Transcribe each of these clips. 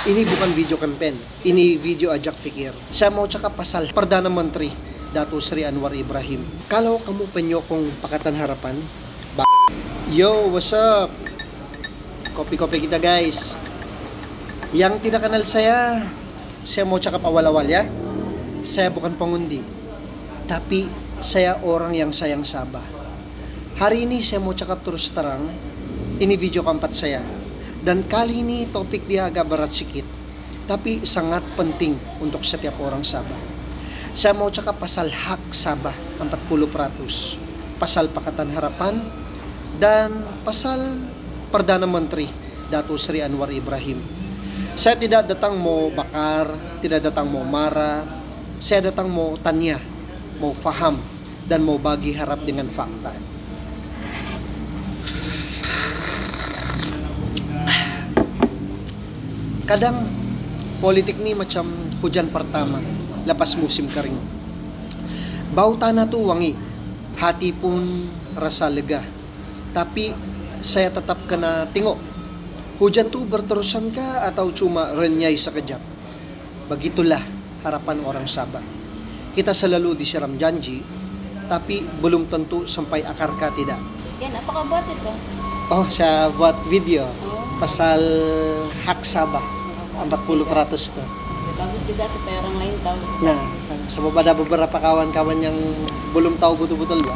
Ini bukan video campaign, ini video ajak fikir. Saya mau cakap pasal Perdana Menteri Dato Sri Anwar Ibrahim. Kalau kamu penyokong Pakatan Harapan, yo, what's up? Kopi-kopi kita guys. Yang tidak kenal saya mau cakap awal-awal ya. Saya bukan pengundi, tapi saya orang yang sayang Sabah. Hari ini saya mau cakap terus terang. Ini video keempat saya. Dan kali ini topik dia agak berat sedikit, tapi sangat penting untuk setiap orang Sabah. Saya mau cakap pasal hak Sabah 40%, pasal Pakatan Harapan, dan pasal Perdana Menteri Dato Sri Anwar Ibrahim. Saya tidak datang mau bakar, tidak datang mau marah. Saya datang mau tanya, mau faham, dan mau bagi harap dengan fakta. Kadang politik ini macam hujan pertama lepas musim kering. Bau tanah tuh wangi, hati pun rasa lega. Tapi saya tetap kena tengok, hujan tuh berterusan kah atau cuma renyai sekejap? Begitulah harapan orang Sabah. Kita selalu disiram janji, tapi belum tentu sampai akar kah tidak. Ken, apa ka buat itu? Oh, saya buat video pasal hak Sabah 40% tuh. Bagus juga supaya orang lain tahu. Nah, sebab ada beberapa kawan-kawan yang belum tahu betul-betul ya.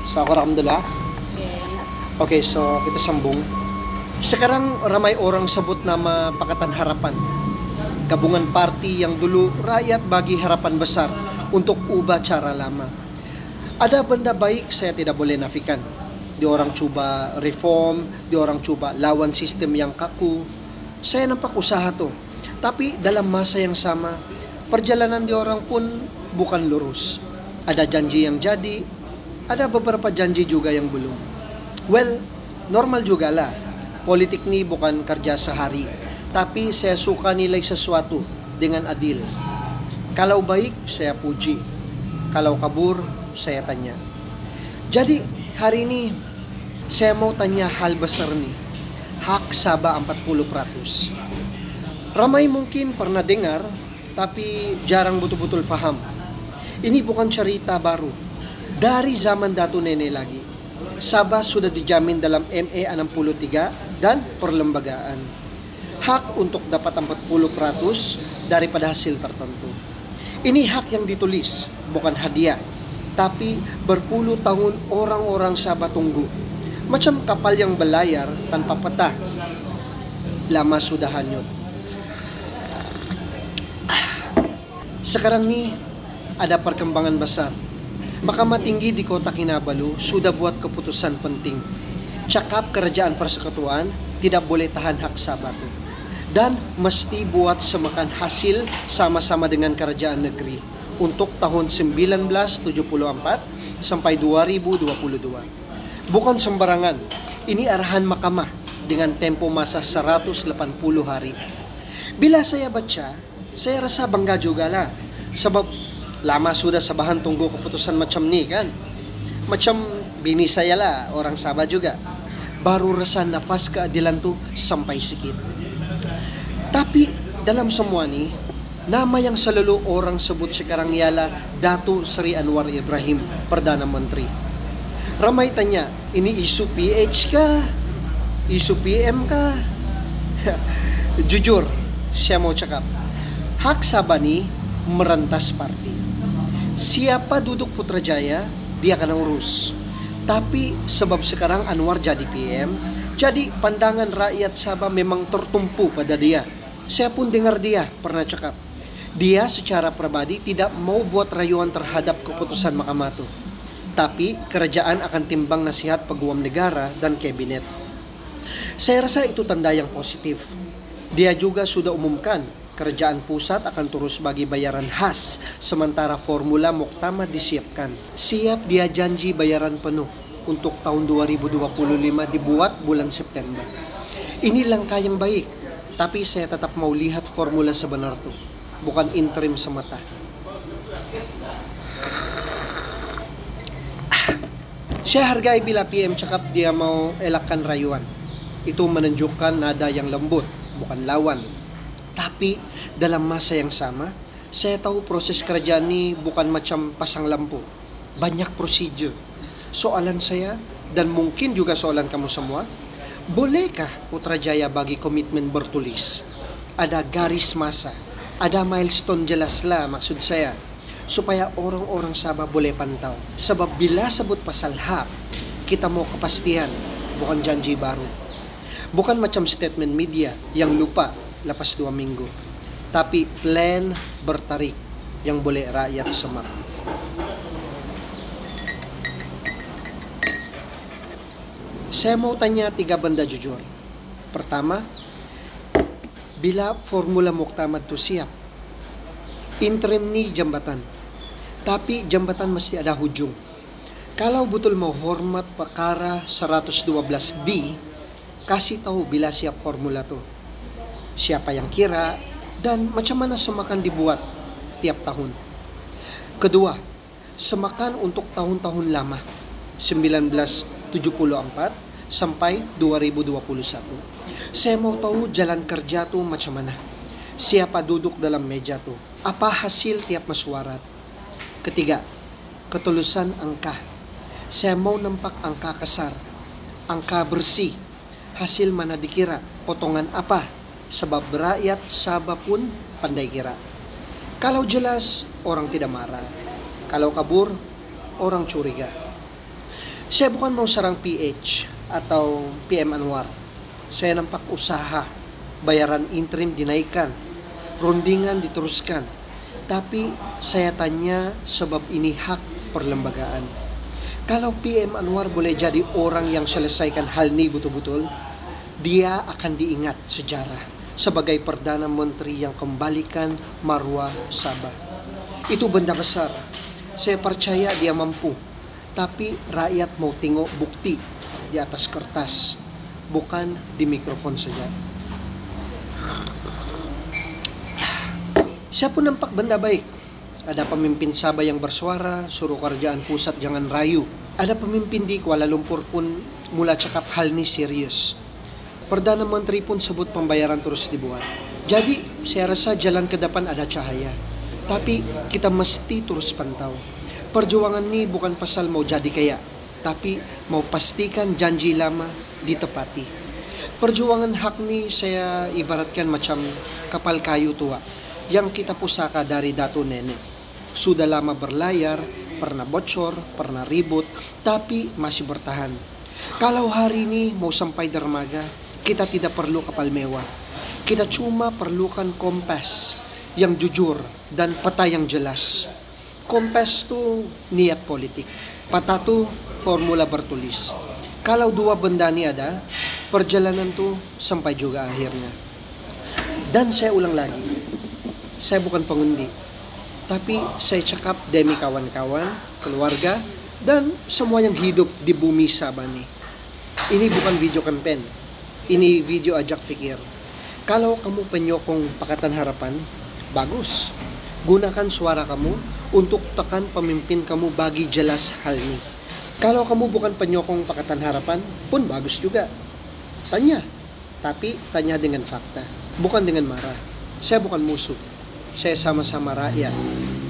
So, aku alhamdulillah. Oke, so kita sambung. Sekarang ramai orang sebut nama Pakatan Harapan, gabungan parti yang dulu rakyat bagi harapan besar untuk ubah cara lama. Ada benda baik saya tidak boleh nafikan. Dia orang coba reform, dia orang coba lawan sistem yang kaku. Saya nampak usaha tuh. Tapi dalam masa yang sama, perjalanan dia orang pun bukan lurus. Ada janji yang jadi, ada beberapa janji juga yang belum. Well, normal juga lah. Politik ini bukan kerja sehari. Tapi saya suka nilai sesuatu dengan adil. Kalau baik, saya puji. Kalau kabur, saya tanya. Jadi, hari ini saya mau tanya hal besar nih. Hak Sabah 40%. Ramai mungkin pernah dengar, tapi jarang betul-betul faham. Ini bukan cerita baru. Dari zaman Dato Nenek lagi, Sabah sudah dijamin dalam ME 63 dan perlembagaan. Hak untuk dapat 40% daripada hasil tertentu. Ini hak yang ditulis, bukan hadiah. Tapi berpuluh tahun orang-orang Sabah tunggu. Macam kapal yang berlayar tanpa peta. Lama sudah hanyut. Sekarang nih ada perkembangan besar. Mahkamah Tinggi di Kota Kinabalu sudah buat keputusan penting. Cakap kerajaan persekutuan tidak boleh tahan hak Sabah tuh. Dan mesti buat semakan hasil sama-sama dengan kerajaan negeri untuk tahun 1974 sampai 2022. Bukan sembarangan, ini arahan mahkamah dengan tempo masa 180 hari. Bila saya baca, saya rasa bangga juga lah. Sebab lama sudah Sabahan tunggu keputusan macam ni kan. Macam bini saya lah, orang Sabah juga. Baru rasa nafas keadilan tuh sampai sikit. Tapi dalam semua ni, nama yang selalu orang sebut sekarang ialah Dato Sri Anwar Ibrahim, Perdana Menteri. Ramai tanya, ini isu PH kah? Isu PM kah? Jujur, saya mau cakap. Hak Sabah ni merentas parti. Siapa duduk Putrajaya, dia akan urus. Tapi sebab sekarang Anwar jadi PM, jadi pandangan rakyat Sabah memang tertumpu pada dia. Saya pun dengar dia pernah cakap. Dia secara pribadi tidak mau buat rayuan terhadap keputusan mahkamah itu. Tapi kerajaan akan timbang nasihat peguam negara dan kabinet. Saya rasa itu tanda yang positif. Dia juga sudah umumkan kerajaan pusat akan terus bagi bayaran khas sementara formula muktamar disiapkan. Siap dia janji bayaran penuh untuk tahun 2025 dibuat bulan September. Ini langkah yang baik, tapi saya tetap mau lihat formula sebenar itu, bukan interim semata. Saya hargai bila PM cakap dia mau elakkan rayuan. Itu menunjukkan nada yang lembut, bukan lawan. Tapi dalam masa yang sama, saya tahu proses kerajaan ini bukan macam pasang lampu. Banyak prosedur. Soalan saya, dan mungkin juga soalan kamu semua, bolehkah Putrajaya bagi komitmen bertulis? Ada garis masa, ada milestone jelas lah maksud saya, supaya orang-orang Sabah boleh pantau. Sebab bila sebut pasal hak, kita mau kepastian, bukan janji baru. Bukan macam statement media yang lupa lepas 2 minggu. Tapi plan bertarik yang boleh rakyat semak. Saya mau tanya 3 benda jujur. Pertama, bila formula muktamad itu siap, interim ni jambatan. Tapi jambatan mesti ada hujung. Kalau betul mau hormat perkara 112D, kasih tahu bila siap formula tu. Siapa yang kira dan macam mana semakan dibuat tiap tahun. Kedua, semakan untuk tahun-tahun lama 1974 sampai 2021. Saya mau tahu jalan kerja tu macam mana. Siapa duduk dalam meja tu? Apa hasil tiap mesyuarat? Ketiga, ketulusan angka. Saya mau nampak angka kasar, angka bersih. Hasil mana dikira? Potongan apa? Sebab rakyat Sabah pun pandai kira. Kalau jelas, orang tidak marah. Kalau kabur, orang curiga. Saya bukan mau sarang PH atau PM Anwar. Saya nampak usaha, bayaran interim dinaikkan, rundingan diteruskan. Tapi saya tanya sebab ini hak perlembagaan. Kalau PM Anwar boleh jadi orang yang selesaikan hal ini betul-betul, dia akan diingat sejarah sebagai Perdana Menteri yang kembalikan marwah Sabah. Itu benda besar. Saya percaya dia mampu. Tapi rakyat mau tengok bukti di atas kertas, bukan di mikrofon saja. Saya pun nampak benda baik. Ada pemimpin Sabah yang bersuara, suruh kerajaan pusat jangan rayu. Ada pemimpin di Kuala Lumpur pun mula cakap hal ini serius. Perdana Menteri pun sebut pembayaran terus dibuat. Jadi saya rasa jalan ke depan ada cahaya. Tapi kita mesti terus pantau. Perjuangan ini bukan pasal mau jadi kaya, tapi mau pastikan janji lama ditepati. Perjuangan hak ni saya ibaratkan macam kapal kayu tua yang kita pusaka dari dato nenek. Sudah lama berlayar, pernah bocor, pernah ribut, tapi masih bertahan. Kalau hari ini mau sampai dermaga, kita tidak perlu kapal mewah. Kita cuma perlukan kompas yang jujur dan peta yang jelas. Kompas tu niat politik, peta tu formula bertulis. Kalau dua benda ni ada, perjalanan tu sampai juga akhirnya. Dan saya ulang lagi, saya bukan pengundi, tapi saya cakap demi kawan-kawan, keluarga, dan semua yang hidup di bumi Sabah ni. Ini bukan video campaign, ini video ajak fikir. Kalau kamu penyokong Pakatan Harapan, bagus. Gunakan suara kamu untuk tekan pemimpin kamu bagi jelas hal ini. Kalau kamu bukan penyokong Pakatan Harapan, pun bagus juga. Tanya, tapi tanya dengan fakta, bukan dengan marah. Saya bukan musuh, saya sama-sama rakyat.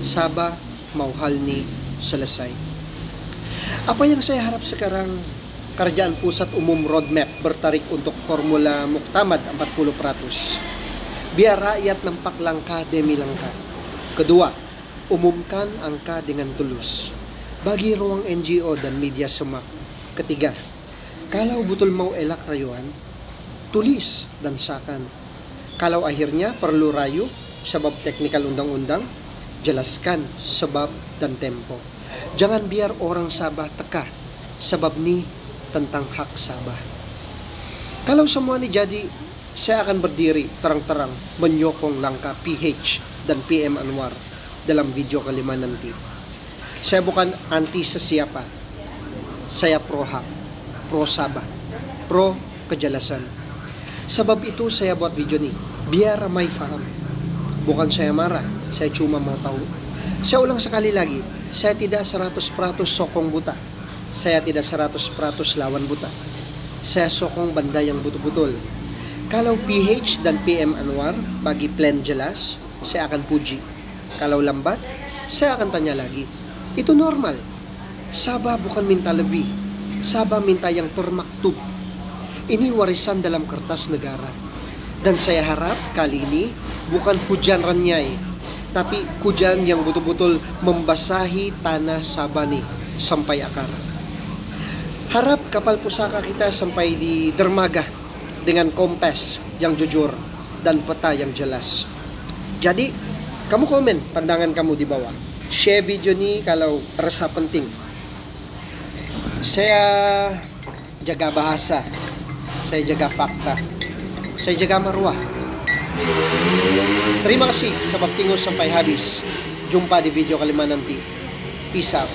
Sabah mau hal ini selesai. Apa yang saya harap sekarang, Kerajaan Pusat umum roadmap bertarik untuk formula muktamad 40%. Biar rakyat nampak langkah demi langkah. Kedua, umumkan angka dengan tulus. Bagi ruang NGO dan media semak. Ketiga, kalau betul mau elak rayuan, tulis dan sakan. Kalau akhirnya perlu rayu sebab teknikal undang-undang, jelaskan sebab dan tempo. Jangan biar orang Sabah teka sebab ni tentang hak Sabah. Kalau semua ini jadi, saya akan berdiri terang-terang menyokong langkah PH dan PM Anwar dalam video kelima nanti. Saya bukan anti sesiapa. Saya pro hak, pro Sabah, pro kejelasan. Sebab itu saya buat video ini, biar ramai faham. Bukan saya marah, saya cuma mau tahu. Saya ulang sekali lagi, saya tidak 100% sokong buta. Saya tidak 100% lawan buta. Saya sokong benda yang betul-betul. Kalau PH dan PM Anwar bagi plan jelas, saya akan puji. Kalau lambat, saya akan tanya lagi. Itu normal. Sabah bukan minta lebih. Sabah minta yang termaktub. Ini warisan dalam kertas negara. Dan saya harap kali ini bukan hujan renyai, tapi hujan yang betul-betul membasahi tanah Sabah nih sampai akar. Harap kapal pusaka kita sampai di dermaga dengan kompas yang jujur dan peta yang jelas. Jadi, kamu komen pandangan kamu di bawah. Share video ini kalau rasa penting. Saya jaga bahasa, saya jaga fakta, saya jaga marwah. Terima kasih sebab tinggal sampai habis. Jumpa di video kelima nanti. Peace out.